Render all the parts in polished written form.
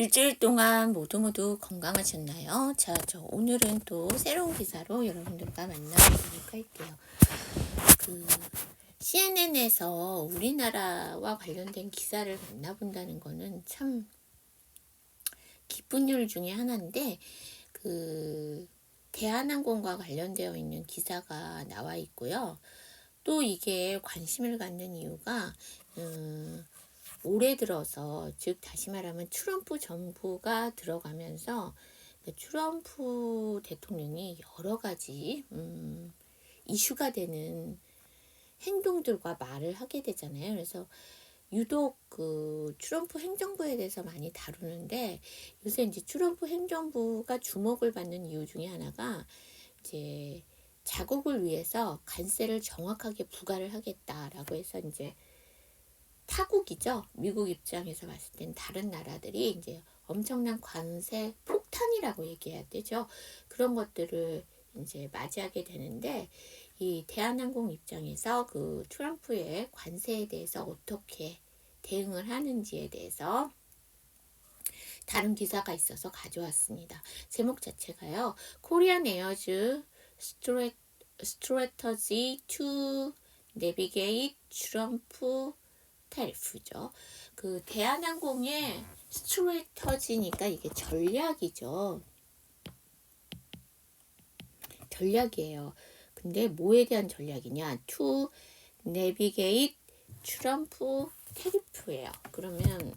일주일 동안 모두 건강하셨나요? 자, 저 오늘은 또 새로운 기사로 여러분들과 만나보도록 할게요. CNN에서 우리나라와 관련된 기사를 만나본다는 거는 참 기쁜 일 중에 하나인데, 대한항공과 관련되어 있는 기사가 나와 있고요. 또 이게 관심을 갖는 이유가, 올해 들어서, 즉 다시 말하면 트럼프 정부가 들어가면서 트럼프 대통령이 여러 가지 이슈가 되는 행동들과 말을 하게 되잖아요. 그래서 유독 트럼프 행정부에 대해서 많이 다루는데, 요새 이제 트럼프 행정부가 주목을 받는 이유 중에 하나가 이제 자국을 위해서 관세를 정확하게 부과를 하겠다라고 해서 이제 타국이죠. 미국 입장에서 봤을 땐 다른 나라들이 이제 엄청난 관세 폭탄이라고 얘기해야 되죠. 그런 것들을 이제 맞이하게 되는데, 이 대한항공 입장에서 트럼프의 관세에 대해서 어떻게 대응을 하는지에 대해서 다른 기사가 있어서 가져왔습니다. 제목 자체가요. Korean Air's Strategy to Navigate Trump Tariff죠. 대한항공의 스트레터지니까 이게 전략이죠. 전략이에요. 근데 뭐에 대한 전략이냐? To navigate 트럼프 테리프예요. 그러면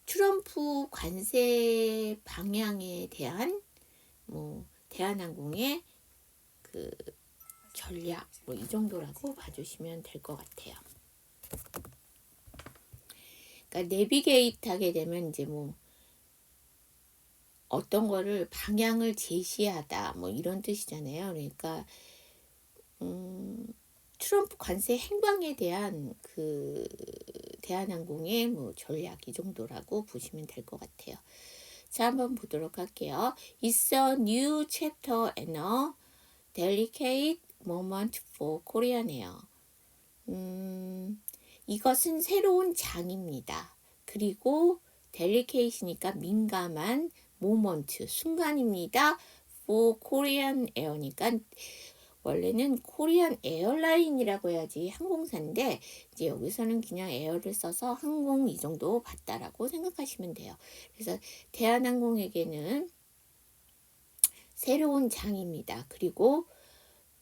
트럼프 관세 방향에 대한 대한항공의 전략 이 정도라고 봐주시면 될 것 같아요. 그러니까 내비게이트 하게 되면 이제 어떤 거를 방향을 제시하다 이런 뜻이잖아요. 그러니까 트럼프 관세 행방에 대한 대한항공의 전략 이 정도라고 보시면 될 것 같아요. 자, 한번 보도록 할게요. It's a new chapter and a delicate moment for Korean Air. 이것은 새로운 장입니다. 그리고 delicate니까 민감한 모먼트, 순간입니다. for Korean Air니까 원래는 코리안 에어라인이라고 해야지 항공사인데, 이제 여기서는 그냥 에어를 써서 항공 이 정도 봤다라고 생각하시면 돼요. 그래서 대한항공에게는 새로운 장입니다. 그리고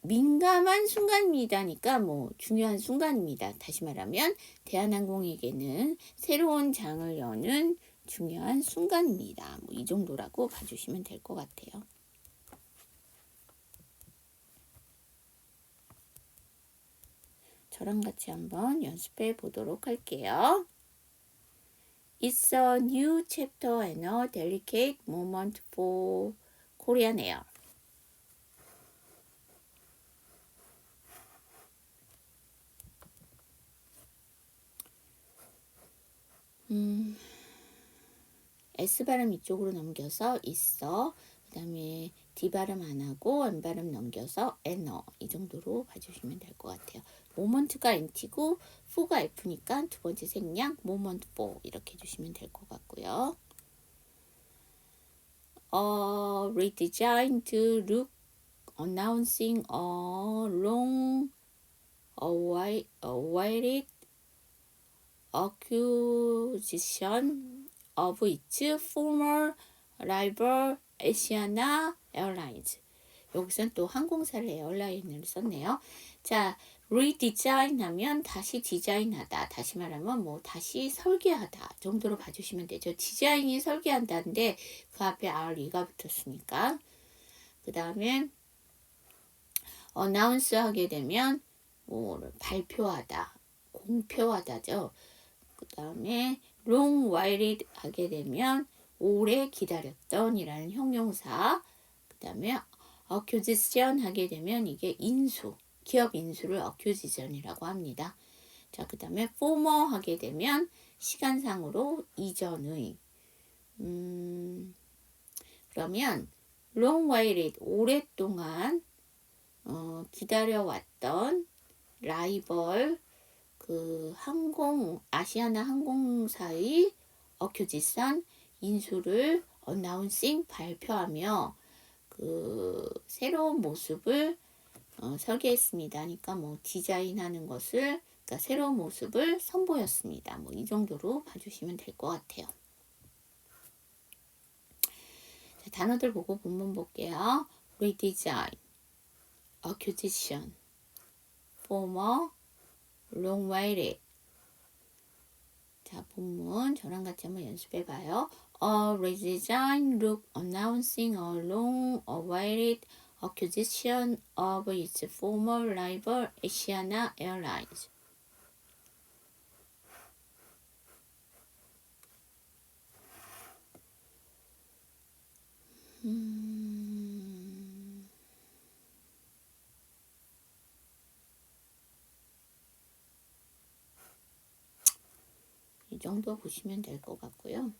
민감한 순간입니다니까 중요한 순간입니다. 다시 말하면 대한항공에게는 새로운 장을 여는 중요한 순간입니다. 이 정도라고 봐주시면 될 것 같아요. 저랑 같이 한번 연습해 보도록 할게요. It's a new chapter and a delicate moment for Korean Air. S 발음 이쪽으로 넘겨서 있어. 그 다음에 D 발음 안 하고 N 발음 넘겨서 N어 이 정도로 봐주시면 될 것 같아요. 모먼트가 NT고 for가 F니까 두 번째 생략 moment for 이렇게 해주시면 될 것 같고요. Redesigned look announcing a long awaited acquisition of its former rival Asiana Airlines. 여기서는 또 항공사를 에어라인을 썼네요. 자, redesign 하면 다시 디자인하다. 다시 말하면 다시 설계하다 정도로 봐주시면 되죠. 디자인이 설계한다는데 그 앞에 RE가 붙었으니까. 그 다음에 announce 하게 되면 발표하다, 공표하다죠. 그 다음에 long waited 하게 되면 오래 기다렸던 이라는 형용사. 그 다음에 acquisition 하게 되면 이게 인수, 기업 인수를 acquisition이라고 합니다. 자, 그 다음에 former 하게 되면 시간상으로 이전의. 그러면 long waited 오랫동안 기다려왔던 라이벌 그 아시아나 항공사의 어큐지션 인수를 어나운싱 발표하며 그 새로운 모습을 설계했습니다. 그러니까 뭐 디자인하는 것을 그러니까 새로운 모습을 선보였습니다. 뭐 이 정도로 봐주시면 될 것 같아요. 자, 단어들 보고 본문 볼게요. redesign, acquisition, former, long-awaited. 자, 본문 저랑 같이 한번 연습해봐요. A redesign look announcing a long-awaited acquisition of its former rival Asiana Airlines. 이 정도 보시면 될 것 같고요.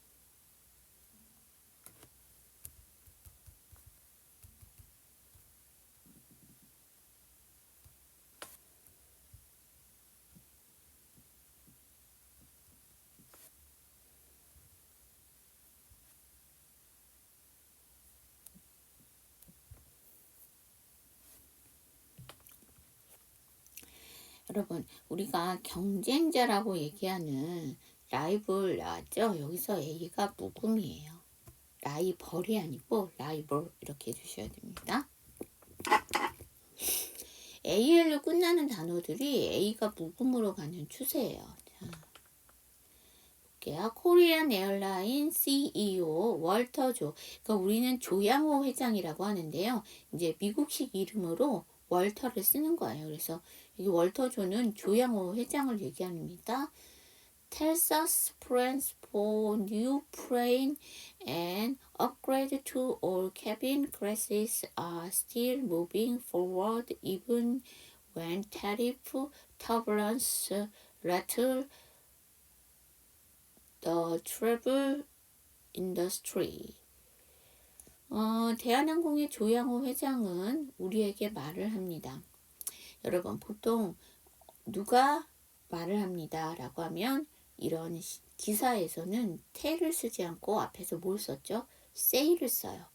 여러분, 우리가 경쟁자라고 얘기하는 라이벌 나왔죠? 여기서 A가 묵음이에요. 라이벌이 아니고 라이벌 이렇게 해주셔야 됩니다. AL로 끝나는 단어들이 A가 묵음으로 가는 추세예요. 자, 볼게요. 코리안 에어라인 CEO 월터 조. 그러니까 우리는 조양호 회장이라고 하는데요. 이제 미국식 이름으로 월터를 쓰는 거예요. 그래서 이 월터 조는 조양호 회장을 얘기합니다. tells us plans for new plane and upgrade to all cabin classes are still moving forward even when tariff turbulence rattle the travel industry. 대한항공의 조양호 회장은 우리에게 말을 합니다. 여러분, 보통 누가 말을 합니다 라고 하면 이런 기사에서는 tel을 쓰지 않고 앞에서 뭘 썼죠? say를 써요.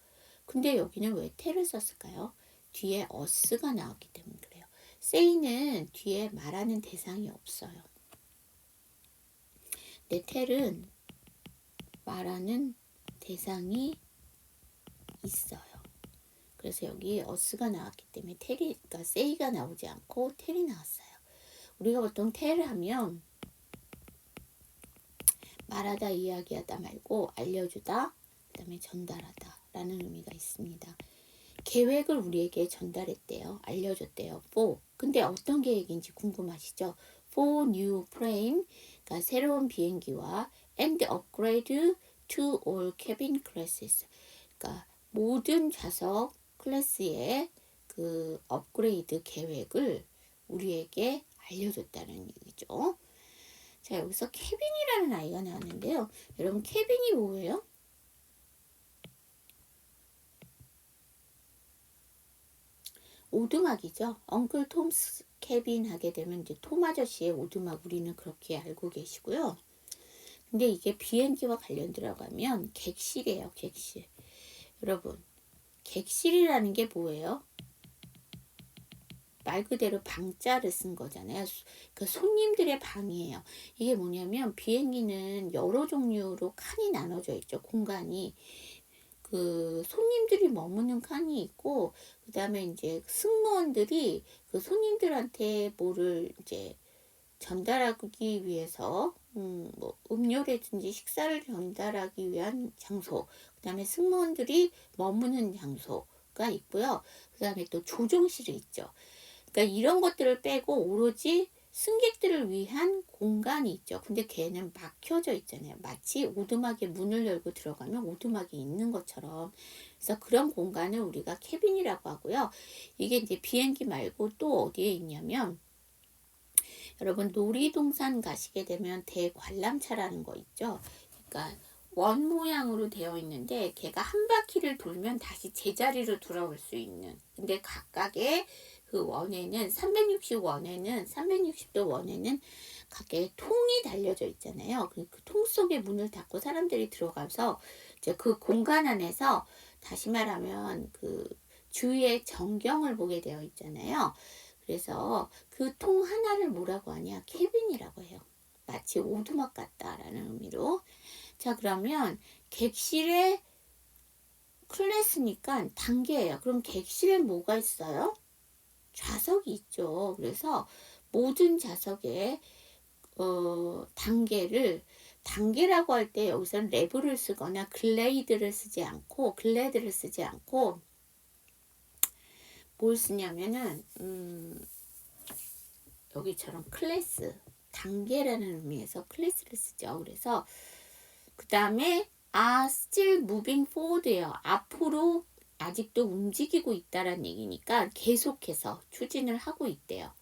근데 여기는 왜 tel을 썼을까요? 뒤에 us가 나왔기 때문에 그래요. say는 뒤에 말하는 대상이 없어요. 근데 tel은 말하는 대상이 있어요. 그래서 여기 us가 나왔기 때문에 그러니까 say가 나오지 않고 tel이 나왔어요. 우리가 보통 tell 하면 말하다, 이야기하다 말고 알려주다, 그 다음에 전달하다 라는 의미가 있습니다. 계획을 우리에게 전달했대요. 알려줬대요. for. 근데 어떤 계획인지 궁금하시죠? for new plane, 그러니까 새로운 비행기와 and upgrade to all cabin classes. 그러니까 모든 좌석 클래스의 그 업그레이드 계획을 우리에게 알려줬다는 얘기죠. 자, 여기서 케빈이라는 아이가 나왔는데요. 여러분, 케빈이 뭐예요? 오두막이죠. 엉클 톰스 케빈 하게 되면 이제 톰 아저씨의 오두막 우리는 그렇게 알고 계시고요. 근데 이게 비행기와 관련 들어가면 객실이에요. 객실. 여러분, 객실이라는 게 뭐예요? 말 그대로 방자를 쓴 거잖아요. 그 손님들의 방이에요. 이게 뭐냐면 비행기는 여러 종류로 칸이 나눠져 있죠. 공간이. 그 손님들이 머무는 칸이 있고 그 다음에 이제 승무원들이 그 손님들한테 뭐를 이제 전달하기 위해서 뭐 음료라든지 식사를 전달하기 위한 장소, 그 다음에 승무원들이 머무는 장소가 있고요. 그 다음에 또 조종실이 있죠. 그러니까 이런 것들을 빼고 오로지 승객들을 위한 공간이 있죠. 근데 걔는 막혀져 있잖아요. 마치 오두막에 문을 열고 들어가면 오두막이 있는 것처럼. 그래서 그런 공간을 우리가 캐빈이라고 하고요. 이게 이제 비행기 말고 또 어디에 있냐면 여러분 놀이동산 가시게 되면 대관람차라는 거 있죠. 그러니까 원 모양으로 되어 있는데 걔가 한 바퀴를 돌면 다시 제자리로 돌아올 수 있는. 근데 각각의 그 원에는 360도 원에는 각계 통이 달려져 있잖아요. 그 통 속에 문을 닫고 사람들이 들어가서 이제 그 공간 안에서 다시 말하면 그 주위의 전경을 보게 되어 있잖아요. 그래서 그 통 하나를 뭐라고 하냐? 캐빈이라고 해요. 마치 오두막 같다라는 의미로. 자, 그러면 객실에 클래스니까 단계예요. 그럼 객실에 뭐가 있어요? 좌석이 있죠. 그래서 모든 좌석에 단계라고 할 때 여기서는 레벨을 쓰거나 글레이드를 쓰지 않고 글래드를 쓰지 않고 뭘 쓰냐면은 여기처럼 클래스 단계라는 의미에서 클래스를 쓰죠. 그래서 그 다음에 are still moving forward예요. 앞으로 아직도 움직이고 있다라는 얘기니까 계속해서 추진을 하고 있대요.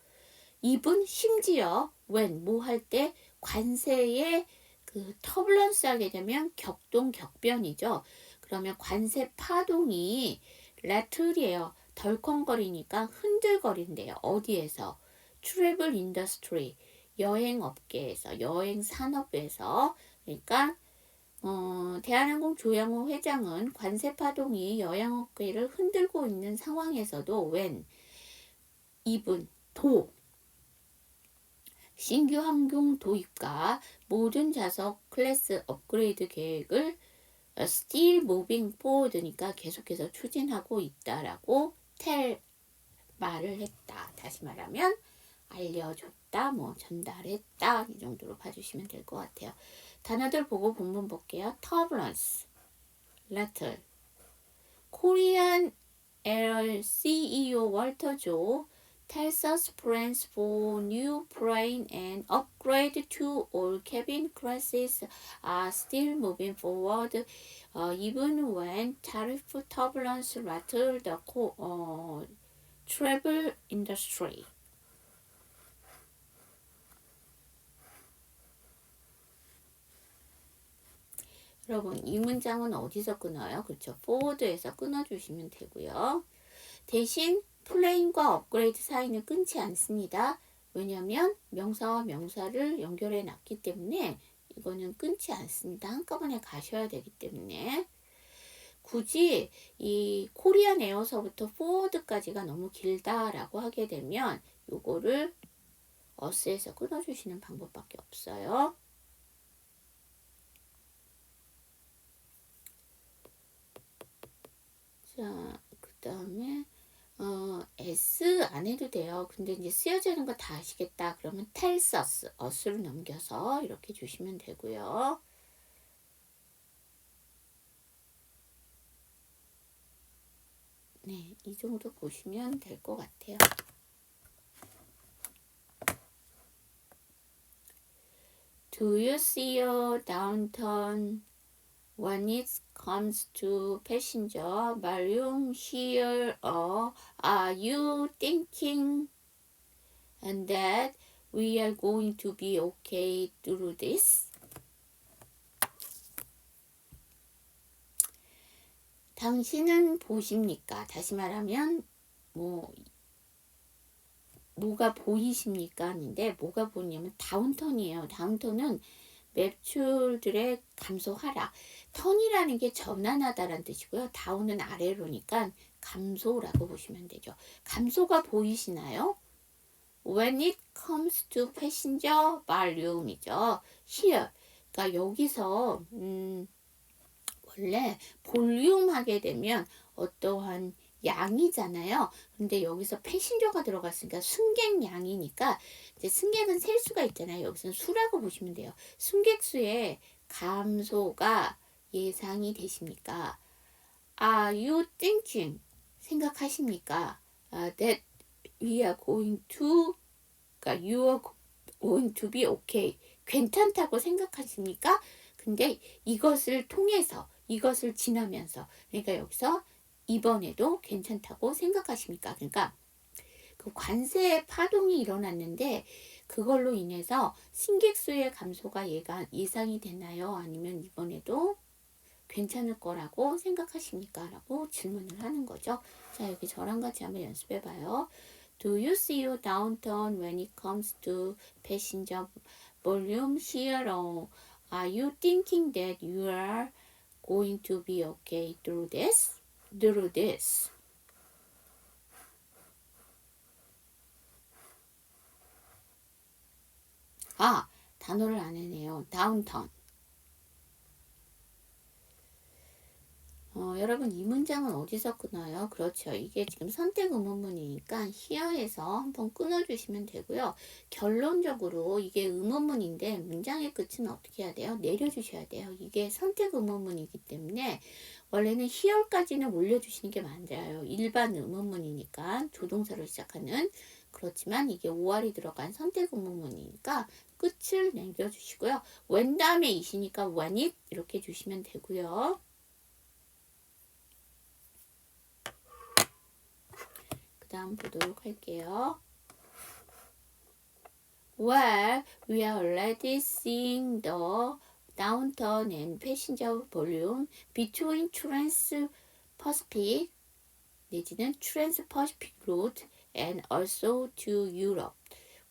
even 심지어 when 뭐 할 때 관세에 그 터블런스 하게 되면 격동 격변이죠. 그러면 관세 파동이 rattle이에요. 덜컹거리니까 흔들거린대요. 어디에서? travel industry 여행 업계에서 여행 산업에서 그러니까 대한항공 조양호 회장은 관세 파동이 여행업계를 흔들고 있는 상황에서도 when even 신규 항공 도입과 모든 좌석 클래스 업그레이드 계획을 still moving forward니까 계속해서 추진하고 있다라고 말을 했다. 다시 말하면 알려줬다, 뭐 전달했다 이 정도로 봐주시면 될 것 같아요. 단어들 보고 본문 볼게요. turbulence, rattle, Korean Air CEO Walter Zhou tells us plans for new plane and upgrade to all cabin classes are still moving forward, even when tariff turbulence rattle the travel industry. 여러분 이 문장은 어디서 끊어요? 그렇죠. forward에서 끊어주시면 되고요. 대신 플레인과 업그레이드 사이는 끊지 않습니다. 왜냐하면 명사와 명사를 연결해 놨기 때문에 이거는 끊지 않습니다. 한꺼번에 가셔야 되기 때문에 굳이 이 코리안 에어서부터 포워드까지가 너무 길다라고 하게 되면 요거를 어스에서 끊어주시는 방법밖에 없어요. 자, 그 다음에 S 안 해도 돼요. 근데 이제 쓰여지는 거 다 아시겠다. 그러면 tells us, us를 넘겨서 이렇게 주시면 되고요. 네, 이 정도 보시면 될 것 같아요. Do you see a downturn when it comes to passenger volume here, or are you thinking and that we are going to be okay through this? 당신은 보십니까? 다시 말하면 뭐가 보이십니까? 하는데 뭐가 보이냐면 다운턴이에요. 다운턴은 매출들의 감소 하락. 턴이라는 게 전환하다라는 뜻이고요. 다운은 아래로니까 감소라고 보시면 되죠. 감소가 보이시나요? When it comes to passenger volume이죠. Here. 그러니까 여기서 원래 볼륨 하게 되면 어떠한 양이잖아요. 근데 여기서 패신저가 들어갔으니까 승객량이니까 이제 승객은 셀 수가 있잖아요. 여기서는 수라고 보시면 돼요. 승객 수의 감소가 예상이 되십니까? Are you thinking? 생각하십니까? That we are going to, 그러니까 you are going to be okay. 괜찮다고 생각하십니까? 근데 이것을 통해서, 이것을 지나면서, 그러니까 여기서 이번에도 괜찮다고 생각하십니까? 그러니까 그 관세 파동이 일어났는데 그걸로 인해서 승객수의 감소가 예상이 되나요? 아니면 이번에도 괜찮을 거라고 생각하십니까? 라고 질문을 하는 거죠. 자, 여기 저랑 같이 한번 연습해 봐요. Do you see you downturn when it comes to passenger volume here, or are you thinking that you are going to be okay through this? 아, 단어를 안 해네요. downturn. 여러분 이 문장은 어디서 끊어요? 그렇죠. 이게 지금 선택 의문문이니까 here에서 한번 끊어주시면 되고요. 결론적으로 이게 의문문인데 문장의 끝은 어떻게 해야 돼요? 내려주셔야 돼요. 이게 선택 의문문이기 때문에 원래는 here까지는 올려주시는 게 맞아요. 일반 의문문이니까 조동사로 시작하는. 그렇지만 이게 OR이 들어간 선택 의문문이니까 끝을 남겨주시고요. when 다음에 이시니까 when it 이렇게 주시면 되고요. 그 다음 보도록 할게요. Well, we are already seeing the downturn in passenger volume between Trans-Pacific 내지는 Trans-Pacific route and also to Europe.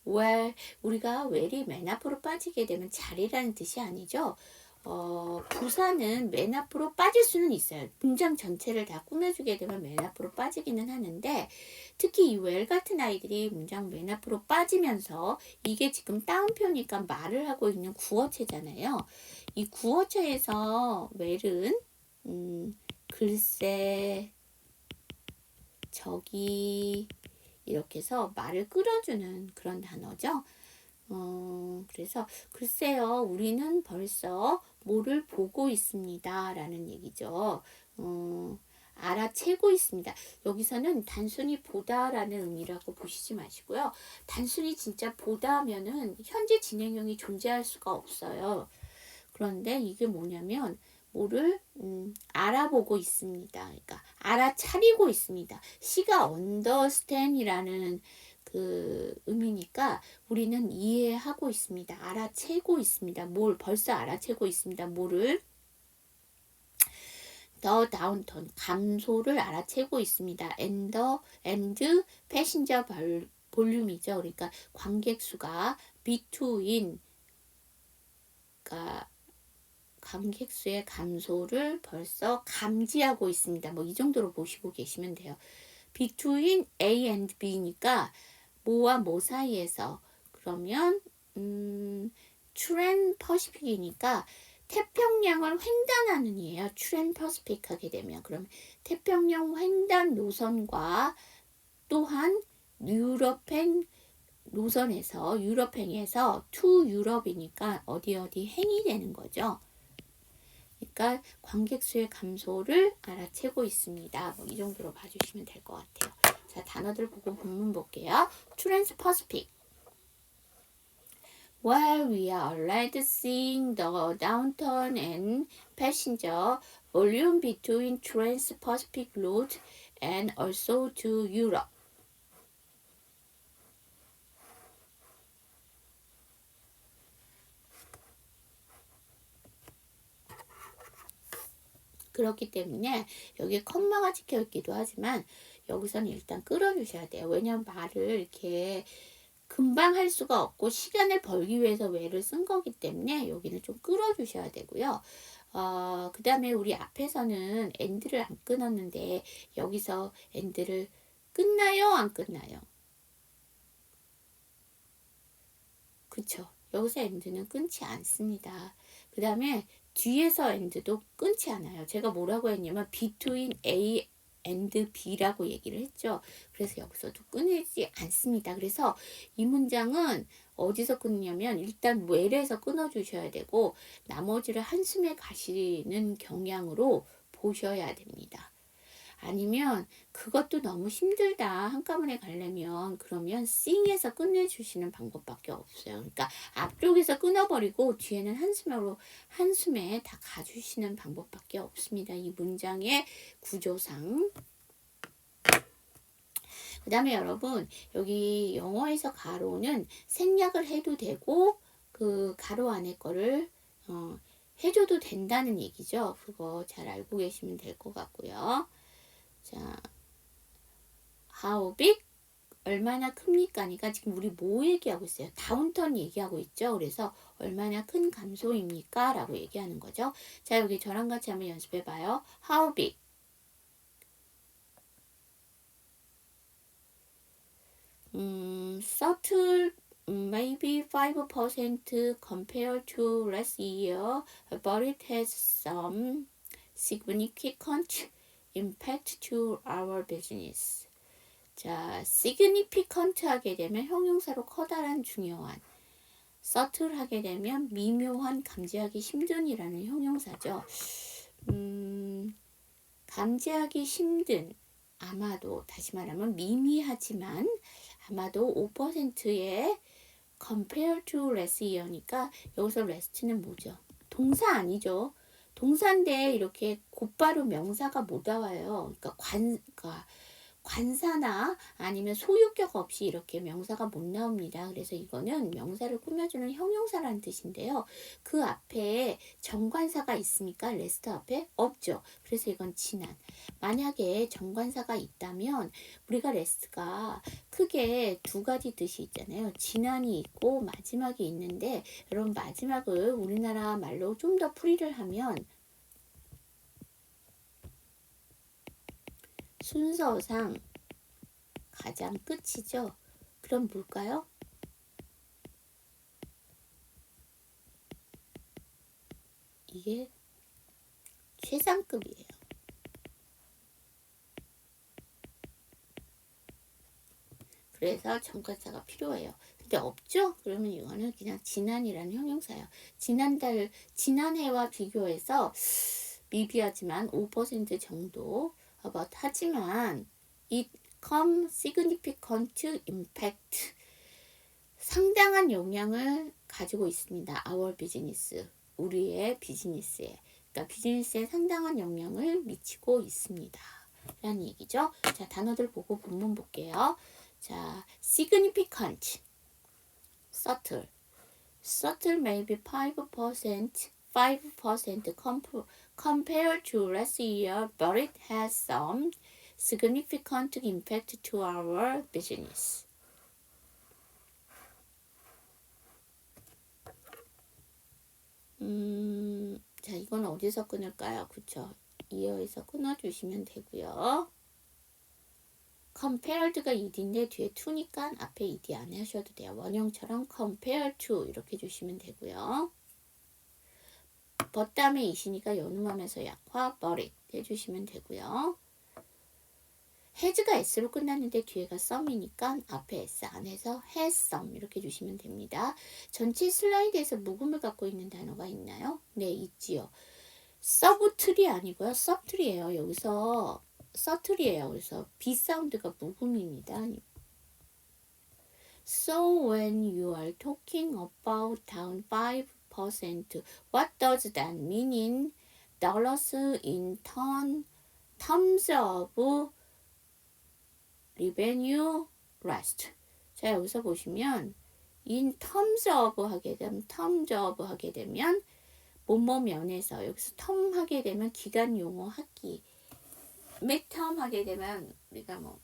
Well, 우리가 well이 맨 앞으로 빠지게 되면 잘이라는 뜻이 아니죠. 부사는 맨 앞으로 빠질 수는 있어요. 문장 전체를 다 꾸며주게 되면 맨 앞으로 빠지기는 하는데 특히 이 well 같은 아이들이 문장 맨 앞으로 빠지면서 이게 지금 따옴표니까 말을 하고 있는 구어체잖아요. 이 구어체에서 well은 글쎄, 저기 이렇게 해서 말을 끌어주는 그런 단어죠. 그래서 글쎄요, 우리는 벌써 뭐를 보고 있습니다 라는 얘기죠. 알아채고 있습니다. 여기서는 단순히 보다 라는 의미라고 보시지 마시고요. 단순히 진짜 보다 하면은 현재 진행형이 존재할 수가 없어요. 그런데 이게 뭐냐면 뭐를 알아보고 있습니다. 그러니까 알아차리고 있습니다. 시가 understand이라는 그 의미니까 우리는 이해하고 있습니다. 알아채고 있습니다. 뭘 벌써 알아채고 있습니다. 뭐를 the downturn 감소를 알아채고 있습니다. and passenger volume이죠. 그러니까 관객 수가 between 그러니까 관객 수의 감소를 벌써 감지하고 있습니다. 뭐 이 정도로 보시고 계시면 돼요. between A and B니까 뭐와 뭐 사이에서 그러면 트랜스퍼시픽이니까 태평양을 횡단하는 이에요. 트랜스퍼시픽 하게 되면 그럼 태평양 횡단 노선과 또한 유럽행 노선에서 유럽행에서 to 유럽이니까 어디 행이 되는 거죠. 그러니까 관객 수의 감소를 알아채고 있습니다. 뭐 이 정도로 봐주시면 될 것 같아요. 자, 단어들 보고 본문 볼게요. Trans-Pacific. While we are already seeing the downturn in passenger volume between Trans-Pacific route and also to Europe. 그렇기 때문에 여기에 컴마가 찍혀 있기도 하지만 여기서는 일단 끌어주셔야 돼요. 왜냐면 말을 이렇게 금방 할 수가 없고 시간을 벌기 위해서 where를 쓴 거기 때문에 여기는 좀 끌어주셔야 되고요. 그 다음에 우리 앞에서는 and를 안 끊었는데 여기서 and를 끊나요? 안 끊나요? 그쵸? 여기서 and는 끊지 않습니다. 그 다음에 뒤에서 and도 끊지 않아요. 제가 뭐라고 했냐면 between A and B라고 얘기를 했죠. 그래서 여기서도 끊이지 않습니다. 그래서 이 문장은 어디서 끊냐면 일단 where에서 끊어주셔야 되고 나머지를 한숨에 가시는 경향으로 보셔야 됩니다. 아니면 그것도 너무 힘들다 한꺼번에 가려면 그러면 sing에서 끝내주시는 방법밖에 없어요. 그러니까 앞쪽에서 끊어버리고 뒤에는 한숨에 다 가주시는 방법밖에 없습니다. 이 문장의 구조상. 그 다음에 여러분 여기 영어에서 가로는 생략을 해도 되고 그 가로 안에 거를 해줘도 된다는 얘기죠. 그거 잘 알고 계시면 될 것 같고요. 자, how big 얼마나 큽니까니까 지금 우리 뭐 얘기하고 있어요? 다운턴 얘기하고 있죠. 그래서 얼마나 큰 감소입니까? 라고 얘기하는 거죠. 자, 여기 저랑 같이 한번 연습해 봐요. How big? Subtle, maybe 5% compared to last year, but it has some significant impact to our business. 자, significant 하게 되면 형용사로 커다란, 중요한. subtle 하게 되면 미묘한, 감지하기 힘든이라는 형용사죠. 감지하기 힘든, 아마도 다시 말하면 미미하지만 아마도 5%의 compare to last year니까 여기서 last는 뭐죠? 동사 아니죠? 동사인데 이렇게 곧바로 명사가 못 나와요. 그러니까 관사나 아니면 소유격 없이 이렇게 명사가 못 나옵니다. 그래서 이거는 명사를 꾸며주는 형용사라는 뜻인데요. 그 앞에 정관사가 있습니까? 레스트 앞에? 없죠. 그래서 이건 지난. 만약에 정관사가 있다면 우리가 레스트가 크게 두 가지 뜻이 있잖아요. 지난이 있고 마지막이 있는데 여러분 마지막을 우리나라 말로 좀 더 풀이를 하면 순서상 가장 끝이죠. 그럼 뭘까요? 이게 최상급이에요. 그래서 정관사가 필요해요. 근데 없죠? 그러면 이거는 그냥 지난이라는 형용사예요. 지난해와 비교해서 미비하지만 5% 정도 하지만 it come significant impact 상당한 영향을 가지고 있습니다. our business 우리의 비즈니스에 그러니까 비즈니스에 상당한 영향을 미치고 있습니다. 라는 얘기죠. 자, 단어들 보고 본문 볼게요. 자, significant, subtle. Subtle may be 5% compared to last year, but it has some significant impact to our business. 자, 이건 어디서 끊을까요? 그쵸? 이어에서 끊어주시면 되고요. compared가 id인데 뒤에 to니까 앞에 ed 안 하셔도 돼요. 원형처럼 compare to 이렇게 주시면 되고요. but 다음에 이시니까 연음하면서 약화 but it 해주시면 되고요. has가 s로 끝났는데 뒤에가 some이니까 앞에 s 안에서 has some 이렇게 주시면 됩니다. 전체 슬라이드에서 묵음을 갖고 있는 단어가 있나요? 네, 있지요. subtle이 아니고요. subtle이에요. 여기서 subtle이에요. 그래서 B 사운드가 묵음입니다. So when you are talking about down 5%, what does that mean in dollars in terms of revenue lost? 자, 여기서 보시면 in terms of 하게 되면 뭐뭐 면에서 여기서 term 하게 되면 기간 용어 학기 midterm 하게 되면 우리가 뭐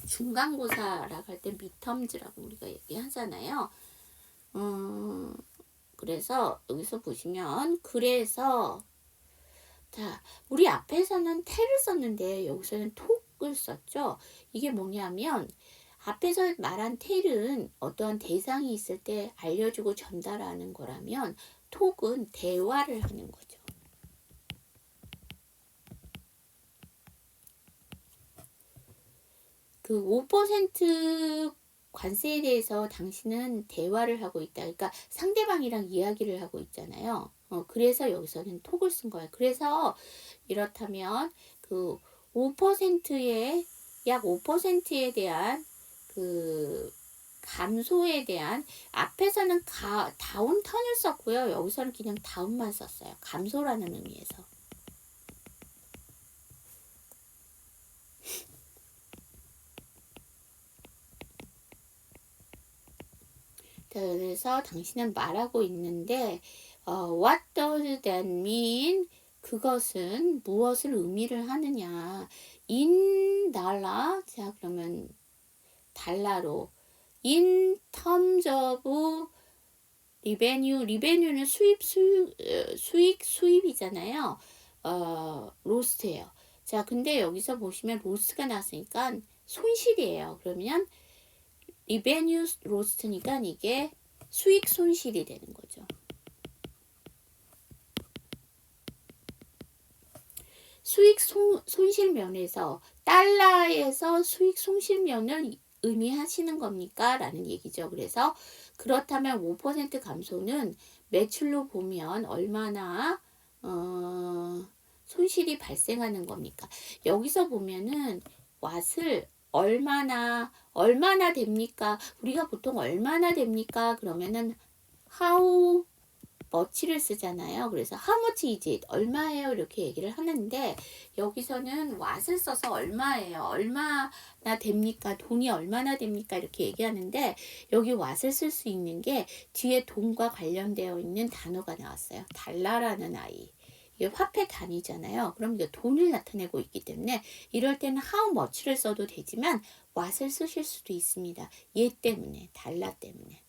중간고사라고 할 때 midterms라고 우리가 얘기하잖아요. 그래서 여기서 보시면 그래서 자, 우리 앞에서는 tel을 썼는데 여기서는 talk을 썼죠. 이게 뭐냐면 앞에서 말한 tel은 어떠한 대상이 있을 때 알려주고 전달하는 거라면 talk은 대화를 하는 거죠. 그 5% 관세에 대해서 당신은 대화를 하고 있다. 그러니까 상대방이랑 이야기를 하고 있잖아요. 그래서 여기서는 톡을 쓴 거예요. 그래서 이렇다면 그 5%의 약 5%에 대한 그 감소에 대한 앞에서는 다운턴을 썼고요. 여기서는 그냥 다운만 썼어요. 감소라는 의미에서. 그래서 당신은 말하고 있는데 what does that mean? 그것은 무엇을 의미를 하느냐. in 달러. 자, 그러면 달러로. in terms of revenue는 수입이잖아요. 로스트예요. 자, 근데 여기서 보시면 로스가 나왔으니까 손실이에요. 그러면 revenue lost니까 이게 수익 손실이 되는 거죠. 수익 손실 면에서 달러에서 수익 손실 면을 의미하시는 겁니까? 라는 얘기죠. 그래서 그렇다면 5% 감소는 매출로 보면 얼마나 손실이 발생하는 겁니까? 여기서 보면은 왓을 얼마나 됩니까? 우리가 보통 얼마나 됩니까? 그러면은 how much를 쓰잖아요. 그래서 how much is it? 얼마예요? 이렇게 얘기를 하는데 여기서는 what을 써서 얼마예요? 얼마나 됩니까? 돈이 얼마나 됩니까? 이렇게 얘기하는데 여기 what을 쓸 수 있는 게 뒤에 돈과 관련되어 있는 단어가 나왔어요. 달러라는 아이. 이게 화폐 단위잖아요. 그럼 이게 돈을 나타내고 있기 때문에 이럴 때는 how much를 써도 되지만 what을 쓰실 수도 있습니다. 얘 때문에, 달러 때문에.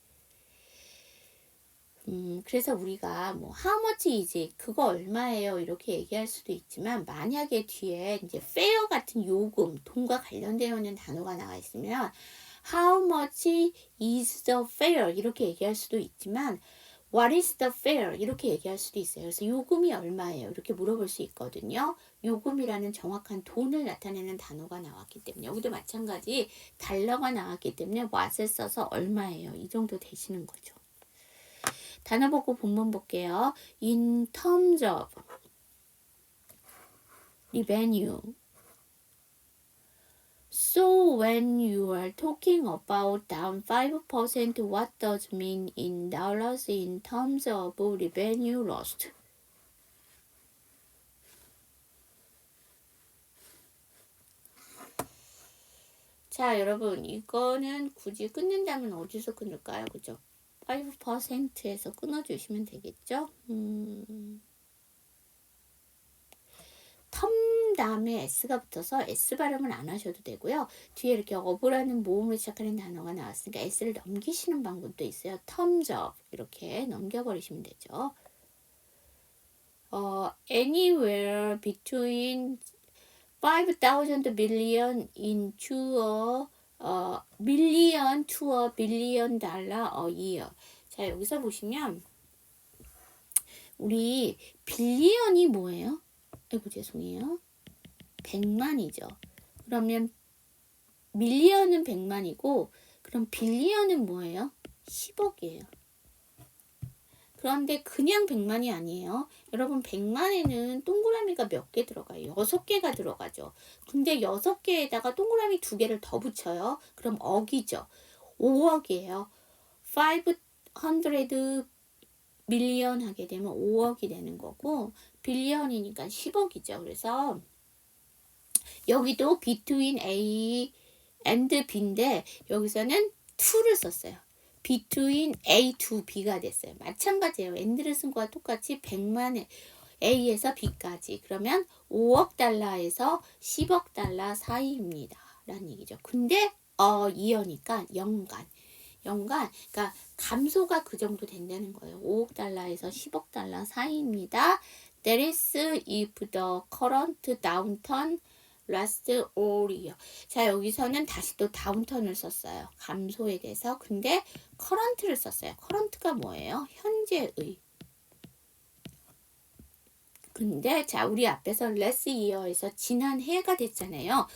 그래서 우리가 뭐 how much is it? 그거 얼마예요? 이렇게 얘기할 수도 있지만 만약에 뒤에 이제 fare 같은 요금, 돈과 관련되어 있는 단어가 나와 있으면 how much is the fare? 이렇게 얘기할 수도 있지만 what is the fare? 이렇게 얘기할 수도 있어요. 그래서 요금이 얼마예요? 이렇게 물어볼 수 있거든요. 요금이라는 정확한 돈을 나타내는 단어가 나왔기 때문에 여기도 마찬가지 달러가 나왔기 때문에 what을 써서 얼마예요? 이 정도 되시는 거죠. 단어 보고 본문 볼게요. In terms of revenue. So when you are talking about down 5%, what does mean in dollars in terms of revenue lost? 자, 여러분, 이거는 굳이 끊는다면 어디서 끊을까요? 그죠? 5%에서 끊어주시면 되겠죠? 텀 다음에 s가 붙어서 s 발음을 안 하셔도 되고요. 뒤에 이렇게 어부라는 모음을 시작하는 단어가 나왔으니까 s를 넘기시는 방법도 있어요. terms of 이렇게 넘겨버리시면 되죠. anywhere between 5,000 million into a million to a billion dollar a year. 자, 여기서 보시면 우리 빌리언이 뭐예요? 아이고 죄송해요. 100만이죠. 그러면 밀리언은 100만이고 그럼 빌리언은 뭐예요? 10억이에요. 그런데 그냥 100만이 아니에요. 여러분 100만에는 동그라미가 몇 개 들어가요? 6개가 들어가죠. 근데 6개에다가 동그라미 2개를 더 붙여요. 그럼 억이죠. 5억이에요. 500 밀리언 하게 되면 5억이 되는 거고 빌리언이니까 10억이죠. 그래서 여기도 between A and B인데 여기서는 to를 썼어요. between A to B가 됐어요. 마찬가지예요. and를 쓴 거와 똑같이 100만에 A에서 B까지. 그러면 5억 달러에서 10억 달러 사이입니다. 라는 얘기죠. 근데 이어니까 연간, 그러니까 감소가 그 정도 된다는 거예요. 5억 달러에서 10억 달러 사이입니다. That is if the current downturn lasts all year. 자, 여기서는 다시 또 다운턴을 썼어요. 감소에 대해서. 근데 current를 썼어요. current가 뭐예요? 현재의. 근데 자, 우리 앞에서 last year에서 지난 해가 됐잖아요.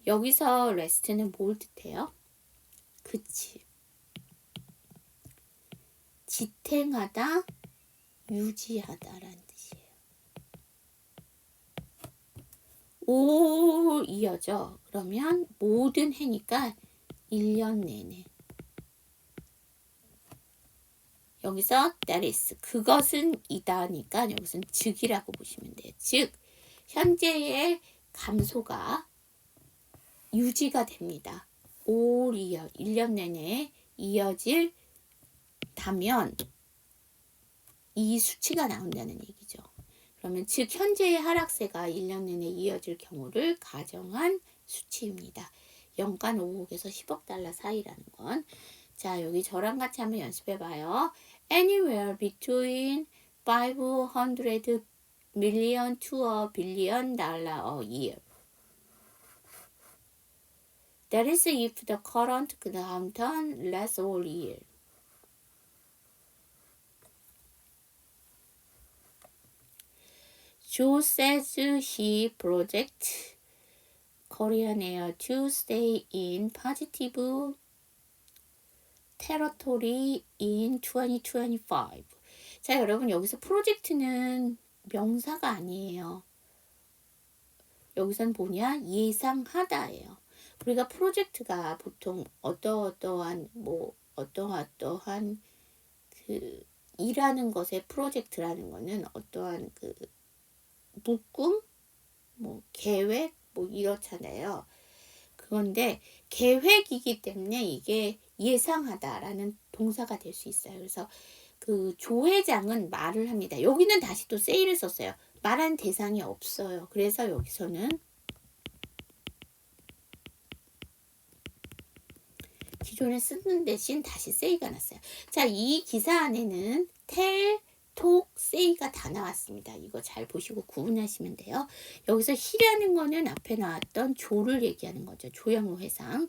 여기서 last는 뭘 뜻해요? 그치. 지탱하다, 유지하다라는 뜻이에요. 올 이어져. 그러면 모든 해니까 1년 내내. 여기서 that is, 그것은 이다니까 여기서는 즉이라고 보시면 돼요. 즉, 현재의 감소가 유지가 됩니다. 올 이어, 1년 내내 이어질 다면 이 수치가 나온다는 얘기죠. 그러면 즉 현재의 하락세가 1년 내내 이어질 경우를 가정한 수치입니다. 연간 5억에서 10억 달러 사이라는 건. 자, 여기 저랑 같이 한번 연습해 봐요. Anywhere between 500 million to a billion dollar a year. That is if the current downturn lasts all year. Joe says he projects Korean Air to stay in positive territory in 2025. 자, 여러분 여기서 프로젝트는 명사가 아니에요. 여기선 뭐냐? 예상하다예요. 우리가 프로젝트가 보통 어떠한 그 일하는 것에 프로젝트라는 거는 어떠한 그 묶음, 계획, 이렇잖아요. 그런데 계획이기 때문에 이게 예상하다라는 동사가 될 수 있어요. 그래서 그 조 회장은 말을 합니다. 여기는 다시 또 say를 썼어요. 말한 대상이 없어요. 그래서 여기서는 기존에 쓰는 대신 다시 say가 났어요. 자, 이 기사 안에는 tell, talk, say가 다 나왔습니다. 이거 잘 보시고 구분하시면 돼요. 여기서 he라는 거는 앞에 나왔던 조를 얘기하는 거죠. 조양호 회장.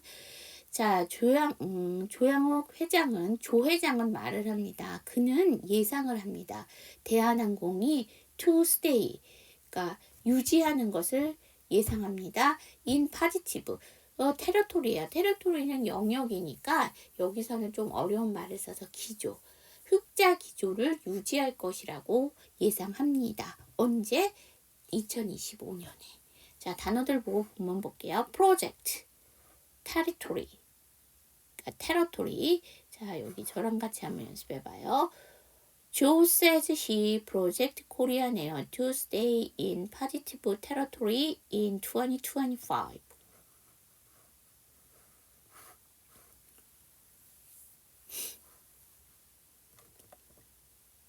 자, 조양옥 회장은, 조 회장은 말을 합니다. 그는 예상을 합니다. 대한항공이 to stay, 그러니까 유지하는 것을 예상합니다. in positive. 테러토리야. 테러토리는 영역이니까 여기서는 좀 어려운 말을 써서 기조. 흑자 기조를 유지할 것이라고 예상합니다. 언제? 2025년에. 자, 단어들 보면 볼게요. project, territory. 테러토리. 자, 여기 저랑 같이 한번 연습해 봐요. Joe says he projects Korean Air to stay in positive territory in 2025.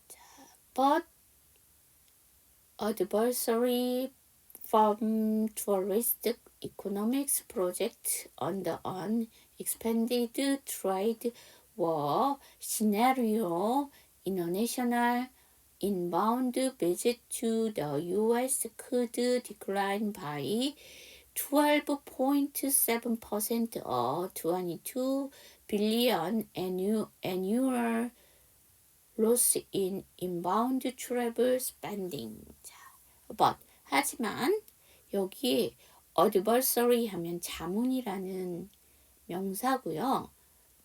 자, but adversary from tourist economics project under an expanded trade war scenario, international inbound visit to the U.S. could decline by 12.7% or 22 billion annual loss in inbound travel spending. 자, but 하지만 여기 adversary 하면 자문이라는 명사고요.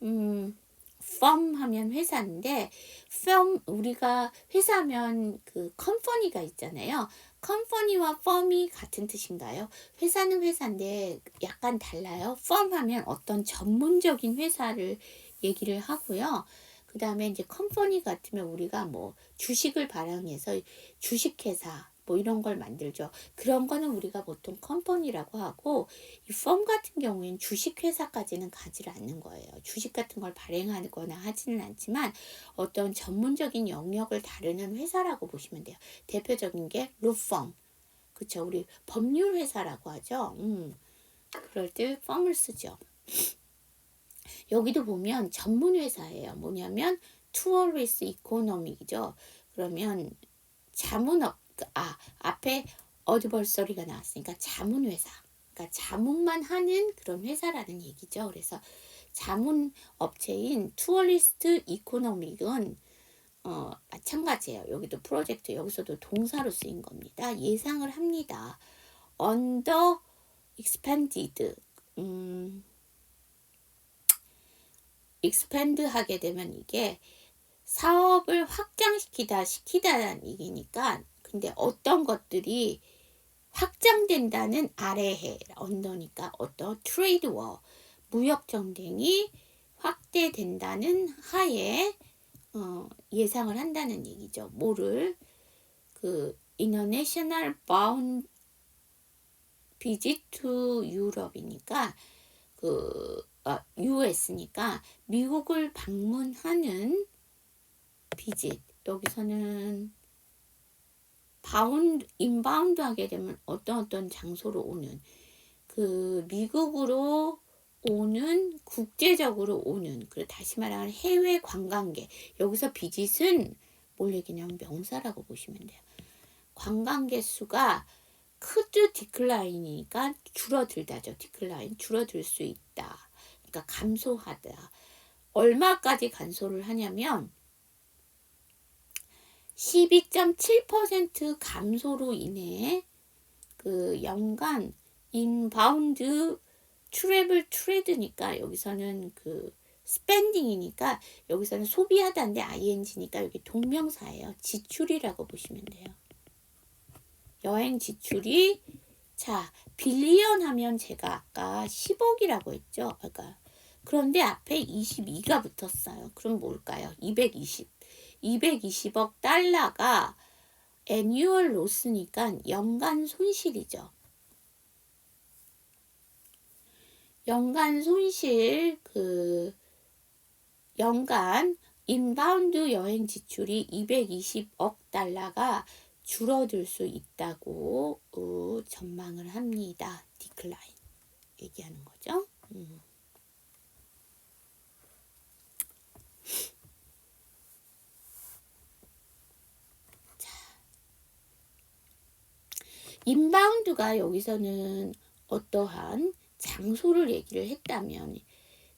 firm 하면 회사인데 firm 우리가 회사면 그 컴퍼니가 있잖아요. 컴퍼니와 firm이 같은 뜻인가요? 회사는 회사인데 약간 달라요. firm 하면 어떤 전문적인 회사를 얘기를 하고요. 그 다음에 이제 컴퍼니 같으면 우리가 주식을 발행해서 주식회사 이런 걸 만들죠. 그런 거는 우리가 보통 컴퍼니라고 하고 이 firm 같은 경우에는 주식회사까지는 가지를 않는 거예요. 주식 같은 걸 발행하거나 하지는 않지만 어떤 전문적인 영역을 다루는 회사라고 보시면 돼요. 대표적인 게 로펌. 그쵸? 우리 법률 회사라고 하죠. 그럴 때 firm을 쓰죠. 여기도 보면 전문 회사예요. 뭐냐면 투어리스 이코노믹이죠. 그러면 자문업 앞에 어드벌서리가 나왔으니까 자문회사. 그러니까 자문만 하는 그런 회사라는 얘기죠. 그래서 자문 업체인 투어리스트 이코노믹은 마찬가지예요. 여기도 프로젝트 여기서도 동사로 쓰인 겁니다. 예상을 합니다. under expanded expand 하게 되면 이게 사업을 시키다라는 얘기니까 근데 어떤 것들이 확장된다는 아래해 언더니까 어떤 트레이드 워 무역 전쟁이 확대된다는 하에 예상을 한다는 얘기죠. 뭐를 그 international bound visit to Europe이니까 US니까 미국을 방문하는 비짓 여기서는 인바운드 하게 되면 어떤 장소로 오는 그 미국으로 오는 국제적으로 오는 그리고 다시 말하면 해외 관광객 여기서 비짓은 뭘 얘기냐면 명사라고 보시면 돼요. 관광객 수가 크드 디클라인이니까 줄어들다죠. 디클라인 줄어들 수 있다. 그러니까 감소하다. 얼마까지 감소를 하냐면 12.7% 감소로 인해 그 연간 인바운드 트래블 트레드니까 여기서는 그 스펜딩이니까 여기서는 소비하다인데 ing니까 여기 동명사예요. 지출이라고 보시면 돼요. 여행 지출이 자 빌리언 하면 제가 아까 10억이라고 했죠. 그런데 앞에 22가 붙었어요. 그럼 뭘까요? 220억 달러가 애뉴얼 로스니까 연간 손실이죠. 연간 손실 연간 인바운드 여행 지출이 220억 달러가 줄어들 수 있다고 전망을 합니다. 디클라인 얘기하는 거죠. 자, 인바운드가 여기서는 어떠한 장소를 얘기를 했다면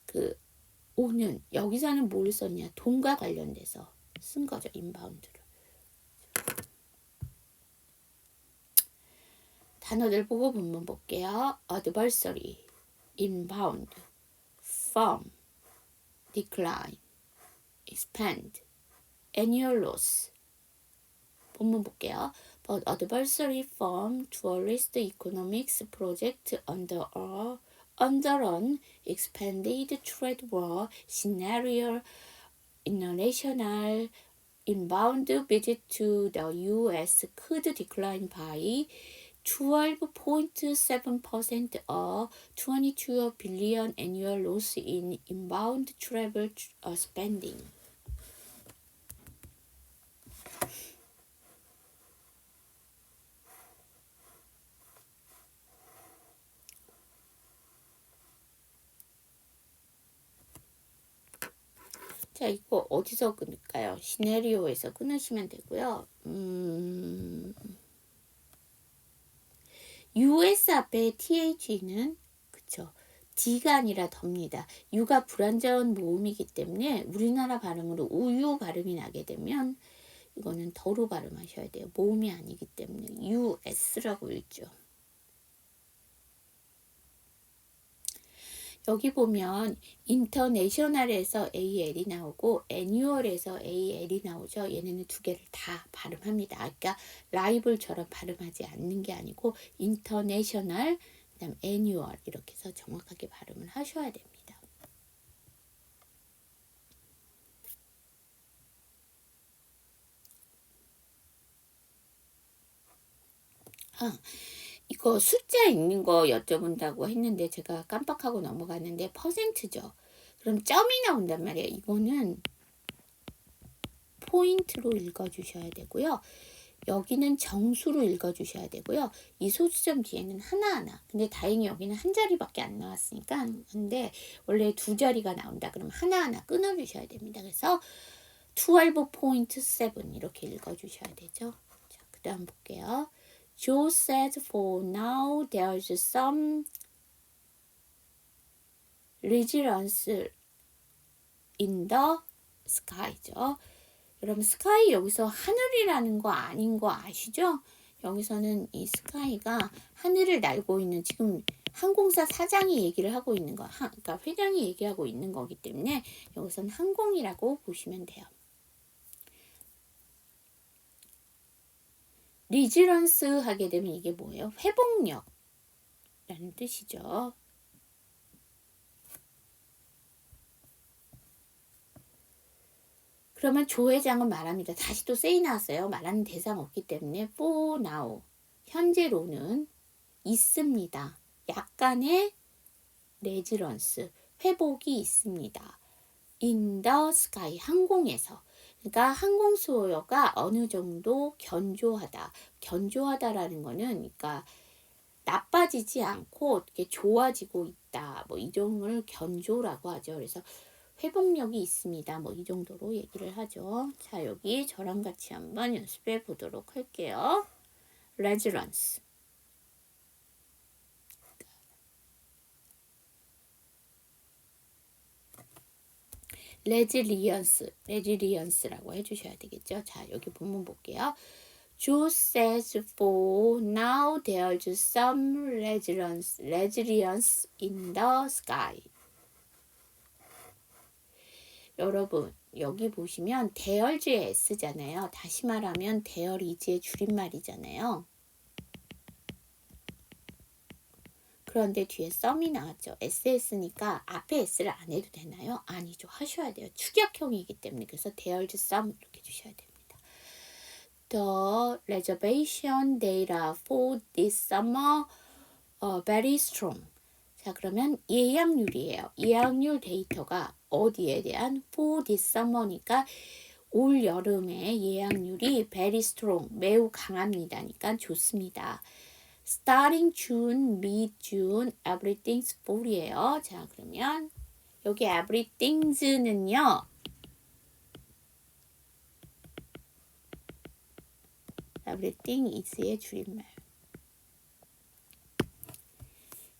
그 오는 여기서는 뭘 썼냐 돈과 관련돼서 쓴 거죠. 인바운드를. 단어들 보고 본문 볼게요. adversary, inbound, firm, decline, expand, annual loss. 본문 볼게요. But adversary firm tourist economics project under an expanded trade war scenario international inbound visit to the U.S. could decline by 12.7%, a 22 billion annual loss in inbound travel spending. 자, 이거 어디서 끊을까요? 시나리오에서 끊으시면 되고요. US 앞에 TH는 그쵸. D가 아니라 더입니다. U가 불완전 모음이기 때문에 우리나라 발음으로 우유 발음이 나게 되면 이거는 더로 발음하셔야 돼요. 모음이 아니기 때문에 US라고 읽죠. 여기 보면 인터내셔널에서 AL이 나오고 애뉴얼에서 AL이 나오죠. 얘네는 두 개를 다 발음합니다. 그러니까 라이벌처럼 발음하지 않는 게 아니고 인터내셔널 그다음 애뉴얼 이렇게 해서 정확하게 발음을 하셔야 됩니다. 이거 숫자 있는 거 여쭤본다고 했는데 제가 깜빡하고 넘어갔는데 퍼센트죠. 그럼 점이 나온단 말이에요. 이거는 포인트로 읽어주셔야 되고요. 여기는 정수로 읽어주셔야 되고요. 이 소수점 뒤에는 하나하나. 근데 다행히 여기는 한 자리밖에 안 나왔으니까. 근데 원래 두 자리가 나온다. 그럼 하나하나 끊어주셔야 됩니다. 그래서 12.7 이렇게 읽어주셔야 되죠. 자, 그 다음 볼게요. Joe says for now there's some resilience in the sky죠. 여러분 스카이 여기서 하늘이라는 거 아닌 거 아시죠? 여기서는 이 스카이가 하늘을 날고 있는 지금 항공사 사장이 얘기를 하고 있는 거, 그러니까 회장이 얘기하고 있는 거기 때문에 여기서는 항공이라고 보시면 돼요. 리지런스 하게 되면 이게 뭐예요? 회복력이라는 뜻이죠. 그러면 조 회장은 말합니다. 다시 또 세이 나왔어요. 말하는 대상 없기 때문에 for now 현재로는 있습니다. 약간의 레지런스 회복이 있습니다. in the sky 항공에서 그러니까 항공수요가 어느 정도 견조하다. 견조하다라는 거는 그러니까 나빠지지 않고 이렇게 좋아지고 있다. 뭐 이 정도를 견조라고 하죠. 그래서 회복력이 있습니다. 뭐 이 정도로 얘기를 하죠. 자, 여기 저랑 같이 한번 연습해 보도록 할게요. resilience. resilience라고 해주셔야 되겠죠. 자, 여기 본문 볼게요. Joe says for now there's some resilience in the sky. 여러분, 여기 보시면 there's의 s잖아요. 다시 말하면 there is의 줄임말이잖아요. 그런데 뒤에 some이 나왔죠. SS니까 앞에 S를 안 해도 되나요? 아니죠. 하셔야 돼요. 축약형이기 때문에. 그래서 there's some 이렇게 주셔야 됩니다. The reservation data for this summer very strong. 자, 그러면 예약률이에요. 예약률 데이터가 어디에 대한 for this summer니까 올 여름의 예약률이 very strong, 매우 강합니다니까 좋습니다. Starting June, mid-June, everything's full이에요. 자, 그러면 여기 everythings는요. everything is의 줄임말.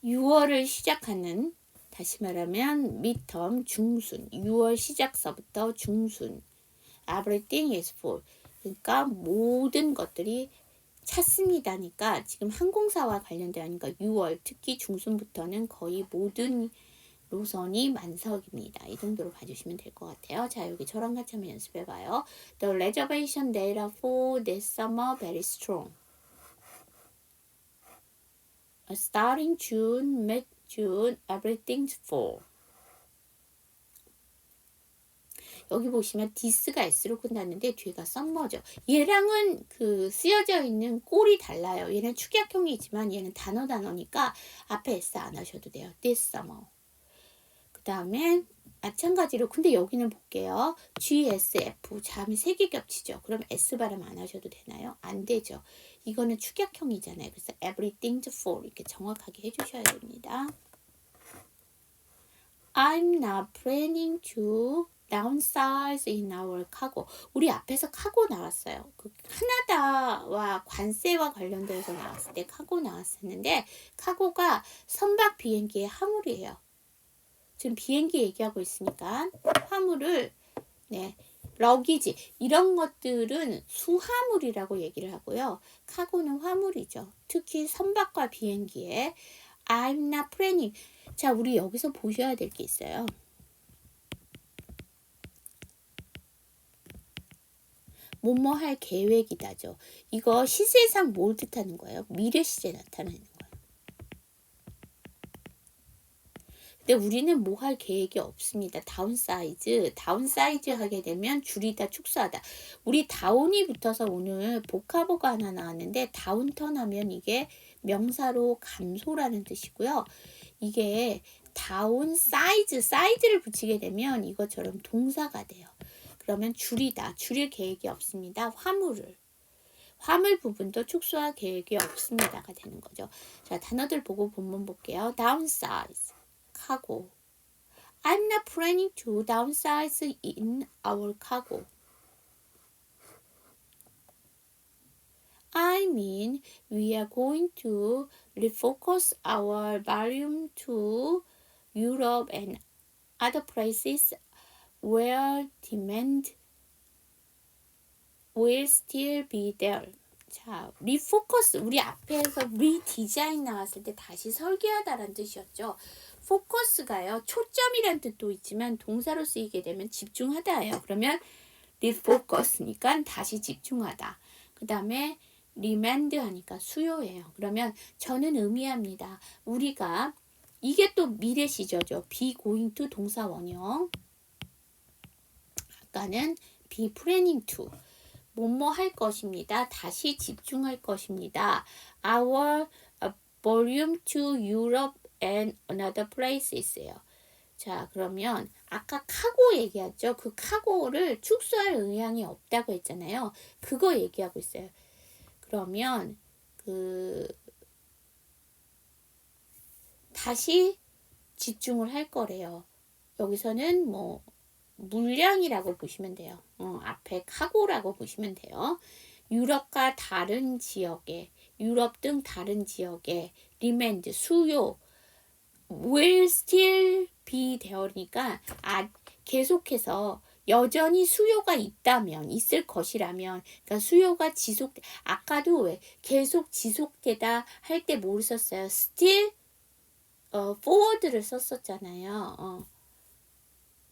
6월을 시작하는, 다시 말하면 midterm 중순, 6월 시작서부터 중순. everything is full. 그러니까 모든 것들이 찼습니다니까 지금 항공사와 관련되니까 6월 특히 중순부터는 거의 모든 노선이 만석입니다. 이 정도로 봐주시면 될 것 같아요. 자, 여기 저랑 같이 한번 연습해봐요. The reservation data for this summer very strong. Starting June, mid-June, everything's full. 여기 보시면 this가 s로 끝났는데 뒤가 summer죠. 얘랑은 그 쓰여져 있는 꼴이 달라요. 얘는 축약형이지만 얘는 단어니까 앞에 s 안 하셔도 돼요. this summer. 그 다음에 마찬가지로 근데 여기는 볼게요. GSF 자음이 3개 겹치죠. 그럼 S 발음 안 하셔도 되나요? 안 되죠. 이거는 축약형이잖아요. 그래서 everything's full 이렇게 정확하게 해주셔야 됩니다. I'm not planning to downsize in our cargo. 우리 앞에서 카고 나왔어요. 그 캐나다와 관세와 관련돼서 나왔을 때 카고 나왔었는데 카고가 선박 비행기의 화물이에요. 지금 비행기 얘기하고 있으니까 화물을 러기지 이런 것들은 수화물이라고 얘기를 하고요. 카고는 화물이죠. 특히 선박과 비행기에 I'm not planning. 자, 우리 여기서 보셔야 될 게 있어요. 뭐뭐 할 계획이다죠. 이거 시제상 뭘 뜻하는 거예요? 미래 시제 나타내는 거예요. 근데 우리는 뭐 할 계획이 없습니다. 다운사이즈 하게 되면 줄이다, 축소하다. 우리 다운이 붙어서 오늘 복합어가 하나 나왔는데 다운턴 하면 이게 명사로 감소라는 뜻이고요. 이게 사이즈를 붙이게 되면 이것처럼 동사가 돼요. 그러면 줄이다, 줄일 계획이 없습니다. 화물 부분도 축소할 계획이 없습니다가 되는 거죠. 자, 단어들 보고 본문 볼게요. downsize, cargo. I'm not planning to downsize in our cargo. I mean, we are going to refocus our volume to Europe and other places where demand will still be there. 자, 리포커스 우리 앞에서 리디자인 나왔을 때 다시 설계하다라는 뜻이었죠. 포커스가요. 초점이란 뜻도 있지만 동사로 쓰이게 되면 집중하다예요. 그러면 리포커스니까 다시 집중하다. 그 다음에 리맨드 하니까 수요예요. 그러면 저는 의미합니다. 우리가 이게 또 미래 시제죠. be going to 동사 원형. 아까는 be planning to. 뭐뭐 할 것입니다. 다시 집중할 것입니다. Our volume to Europe and another places예요. 자, 그러면 아까 카고 얘기했죠. 그 카고를 축소할 의향이 없다고 했잖아요. 그거 얘기하고 있어요. 그러면 다시 집중을 할 거래요. 여기서는 뭐 물량이라고 보시면 돼요. 앞에 카고라고 보시면 돼요. 유럽과 다른 지역에, 유럽 등 다른 지역에 demand, 수요, will still be there니까 계속해서 여전히 수요가 있다면, 있을 것이라면, 그러니까 수요가 아까도 왜 계속 지속되다 할 때 뭘 썼어요? still forward를 썼었잖아요.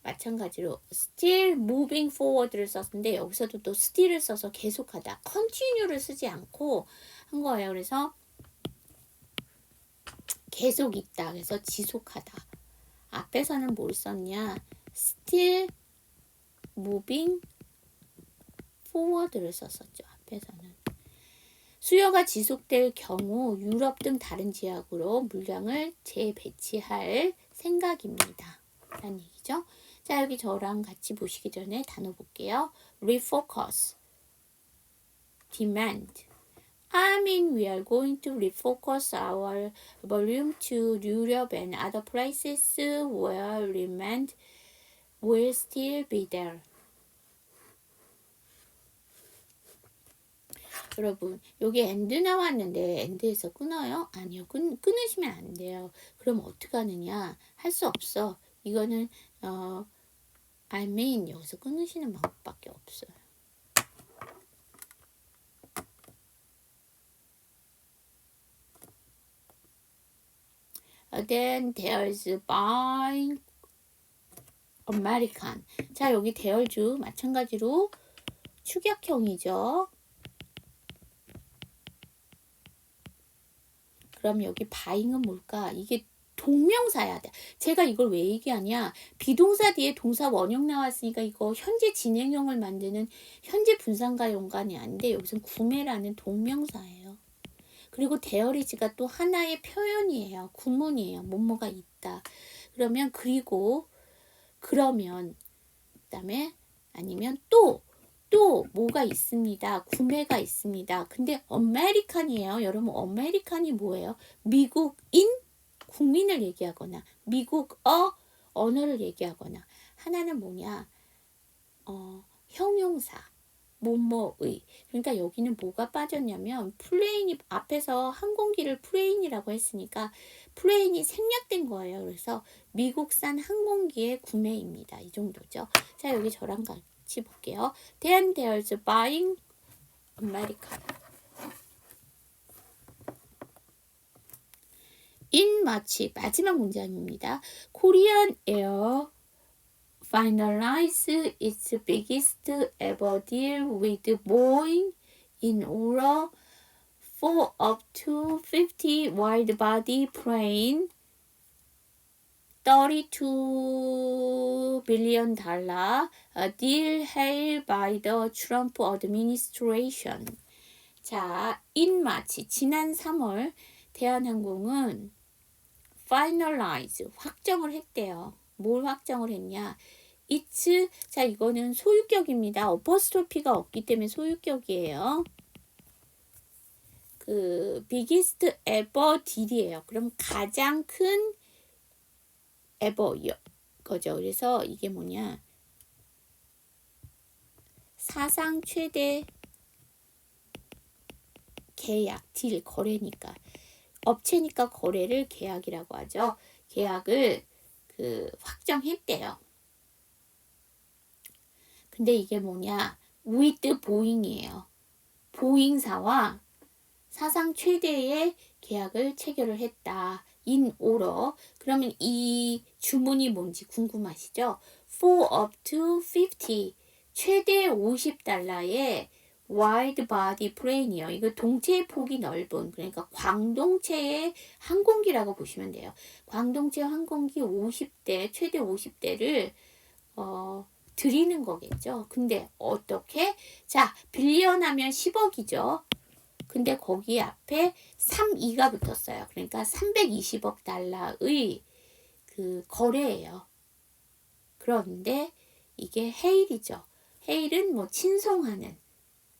마찬가지로 still moving forward를 썼는데 여기서도 또 still을 써서 계속하다, continue를 쓰지 않고 한 거예요. 그래서 계속 있다, 그래서 지속하다. 앞에서는 뭘 썼냐? still moving forward를 썼었죠. 앞에서는. 수요가 지속될 경우 유럽 등 다른 지역으로 물량을 재배치할 생각입니다. 라는 얘기죠. 자, 여기 저랑 같이 보시기 전에 단어 볼게요. refocus, demand. I mean, we are going to refocus our volume to Europe and other places where demand will still be there. 여러분, 여기 and 나왔는데 and에서 끊어요? 아니요. 끊으시면 안 돼요. 그럼 어떻게 하느냐? 할 수 없어. 이거는 I mean 여기서 끊으시는 방법밖에 없어요. Then there's buying American. 자, 여기 대열주 마찬가지로 축약형이죠. 그럼 여기 buying은 뭘까? 이게 동명사야 돼. 제가 이걸 왜 얘기하냐? 비동사 뒤에 동사 원형 나왔으니까 이거 현재 진행형을 만드는 현재 분사과 연관이 아닌데 여기선 구매라는 동명사예요. 그리고 데어리지가 또 하나의 표현이에요. 구문이에요. 뭐뭐가 있다. 그러면 그러면 그다음에 아니면 또 뭐가 있습니다. 구매가 있습니다. 근데 아메리칸이에요. 여러분 아메리칸이 뭐예요? 미국인 국민을 얘기하거나 미국어 언어를 얘기하거나 하나는 뭐냐? 형용사 뭐뭐의. 그러니까 여기는 뭐가 빠졌냐면 플레인이 앞에서 항공기를 플레인이라고 했으니까 플레인이 생략된 거예요. 그래서 미국산 항공기의 구매입니다. 이 정도죠. 자, 여기 저랑 같이 볼게요. Then there's buying American. In March, 마지막 문장입니다. Korean Air finalized its biggest ever deal with Boeing in order for up to 50 wide-body plane, $32 billion, a deal hailed by the Trump administration. 자, in March, 지난 3월 대한항공은 finalize, 확정을 했대요. 뭘 확정을 했냐? It's, 자, 이거는 소유격입니다. 어퍼스토피가 없기 때문에 소유격이에요. biggest ever deal이에요. 그럼 가장 큰 ever 거죠. 그래서 이게 뭐냐? 사상 최대 계약, 딜, 거래니까. 업체니까 거래를 계약이라고 하죠. 계약을 확정했대요. 근데 이게 뭐냐? with 보잉이에요. 보잉사와 사상 최대의 계약을 체결을 했다. in order. 그러면 이 주문이 뭔지 궁금하시죠? for up to 50. 최대 $50의 wide body plane이요. 이거 동체의 폭이 넓은, 그러니까 광동체의 항공기라고 보시면 돼요. 광동체 항공기 50대, 최대 50대를 드리는 거겠죠. 근데 어떻게? 자, 빌리언 하면 10억이죠. 근데 거기 앞에 32가 붙었어요. 그러니까 $320억 의 거래예요. 그런데 이게 헤일이죠. 헤일은 뭐 친송하는,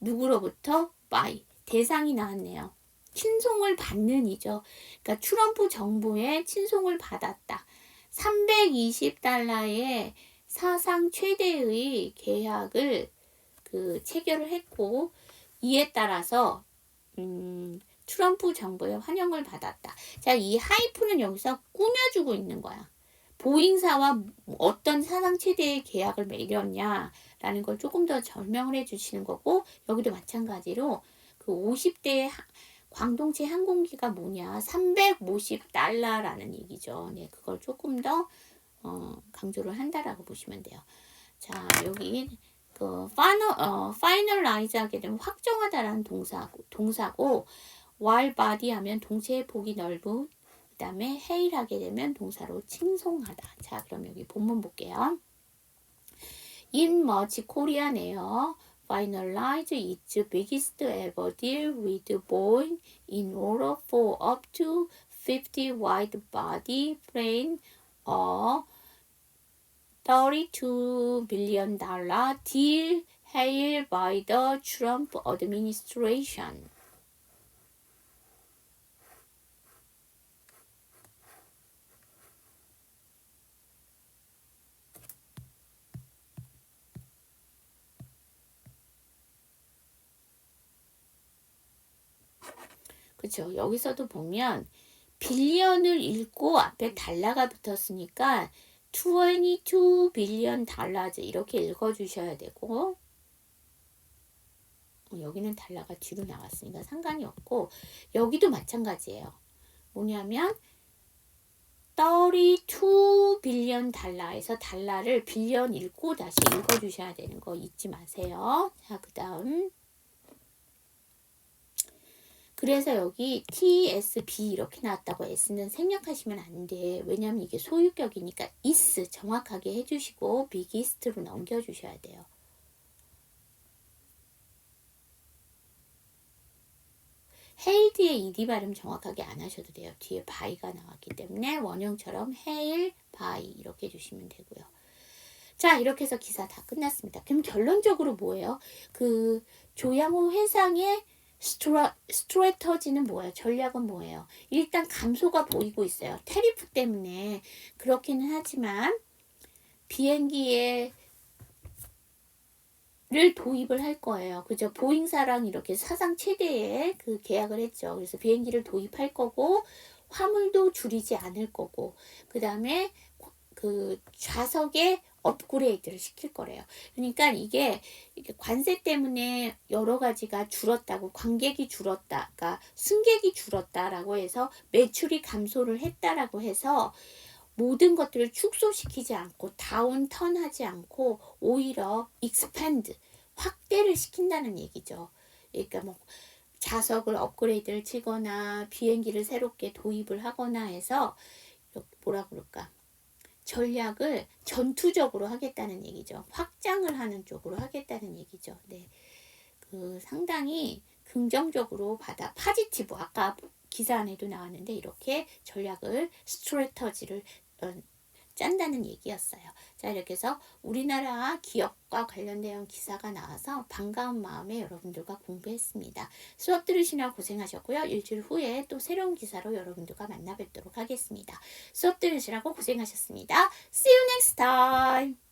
누구로부터? by, 대상이 나왔네요. 친송을 받는 이죠. 그러니까 트럼프 정부의 친송을 받았다. 320달러의 사상 최대의 계약을 체결을 했고, 이에 따라서 트럼프 정부의 환영을 받았다. 자, 이 하이프는 여기서 꾸며주고 있는 거야. 보잉사와 어떤 사상 최대의 계약을 맺었냐라는 걸 조금 더 설명을 해주시는 거고, 여기도 마찬가지로 그 50대의 광동체 항공기가 뭐냐, 350달러라는 얘기죠. 네, 그걸 조금 더 강조를 한다라고 보시면 돼요. 자, 여기 finalize 하게 되면 확정하다라는 동사고 while body 하면 동체의 폭이 넓은, 그 다음에 hail 하게 되면 동사로 칭송하다. 자, 그럼 여기 본문 볼게요. In much Korea네요. Finalize its biggest ever deal with Boeing in order for up to 50 wide body plane, a $32 billion deal hailed by the Trump administration. 그렇죠. 여기서도 보면 빌리언을 읽고 앞에 달러가 붙었으니까 22 빌리언 달러즈 이렇게 읽어주셔야 되고, 여기는 달러가 뒤로 나왔으니까 상관이 없고, 여기도 마찬가지예요. 뭐냐면 32 빌리언 달러에서 달러를 빌리언 읽고 다시 읽어주셔야 되는 거 잊지 마세요. 자, 그 다음 그래서 여기 TSB 이렇게 나왔다고 S는 생략하시면 안 돼. 왜냐면 이게 소유격이니까 is 정확하게 해주시고 biggest로 넘겨주셔야 돼요. 헤일드의 ED 발음 정확하게 안 하셔도 돼요. 뒤에 by가 나왔기 때문에 원형처럼 hail, by 이렇게 해주시면 되고요. 자, 이렇게 해서 기사 다 끝났습니다. 그럼 결론적으로 뭐예요? 그 조양호 회상의 스트레터지는 뭐예요? 전략은 뭐예요? 일단 감소가 보이고 있어요. 테리프 때문에 그렇기는 하지만 비행기에 를 도입을 할 거예요. 그죠? 보잉사랑 이렇게 사상 최대의 그 계약을 했죠. 그래서 비행기를 도입할 거고 화물도 줄이지 않을 거고 그 다음에 그 좌석에 업그레이드를 시킬 거래요. 그러니까 이게 관세 때문에 여러 가지가 줄었다고, 관객이 줄었다, 그러니까 승객이 줄었다라고 해서 매출이 감소를 했다라고 해서 모든 것들을 축소시키지 않고 다운턴하지 않고 오히려 expand, 확대를 시킨다는 얘기죠. 그러니까 뭐 좌석을 업그레이드를 치거나 비행기를 새롭게 도입을 하거나 해서 뭐라 그럴까, 전략을 전투적으로 하겠다는 얘기죠. 확장을 하는 쪽으로 하겠다는 얘기죠. 네, 그 상당히 긍정적으로 파지티브, 아까 기사 안에도 나왔는데 이렇게 전략을 스트레터지를 짠다는 얘기였어요. 자, 이렇게 해서 우리나라 기업과 관련된 기사가 나와서 반가운 마음에 여러분들과 공부했습니다. 수업 들으시느라 고생하셨고요. 일주일 후에 또 새로운 기사로 여러분들과 만나 뵙도록 하겠습니다. 수업 들으시라고 고생하셨습니다. See you next time.